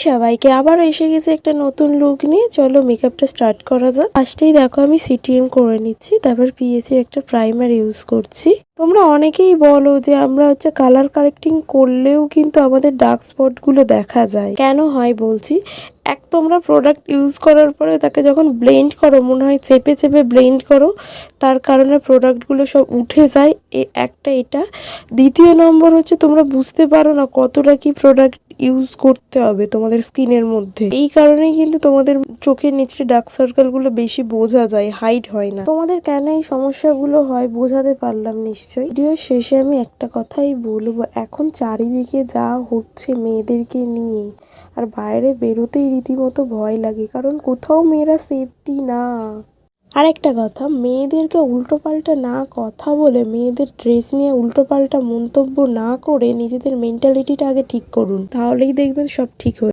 সবাইকে আবারও এসে গেছে একটা নতুন লুক নিয়ে। চলো মেকআপটা স্টার্ট করা যাক। ফার্স্টেই দেখো আমি সিটিএম করে নিচ্ছি, তারপর পিএসসি একটা প্রাইমার ইউজ করছি। তোমরা অনেকেই বলো যে আমরা কালার কারেক্টিং করলেও কিন্তু আমাদের ডার্ক স্পট গুলো দেখা যায়, কেন হয় বলছি। তোমরা প্রোডাক্ট ইউজ করার পরে তাকে যখন ব্লেন্ড করো মনে হয় চেপে চেপে ব্লেন্ড করো, তার কারণে প্রোডাক্টগুলো সব উঠে যায়। এটা দ্বিতীয় নম্বর তোমরা বুঝতে পারো না কতটা কি প্রোডাক্ট ইউজ করতে হবে তোমাদের স্কিনের মধ্যে। এই কারণেই কিন্তু তোমাদের চোখের নিচে ডার্ক সার্কেল গুলো বেশি বোঝা যায়, হাইড হয় না। তোমাদের কেন এই সমস্যাগুলো হয় বোঝাতে পারলাম নিশ্চয়ই। ভিডিওর শেষে আমি একটা কথাই বলবো, এখন চারিদিকে যা হচ্ছে মেয়েদেরকে নিয়ে, আর বাইরে বেরোতেই রীতিমতো ভয় লাগে, কারণ কোথাও মেয়েরা সেফটি না। আর একটা কথা, মেয়েদেরকে উল্টোপাল্টা না কথা বলে, মেয়েদের ড্রেস নিয়ে উল্টোপাল্টা মন্তব্য না করে নিজেদের মেন্টালিটিটা আগে ঠিক করুন, তাহলেই দেখবেন সব ঠিক হয়ে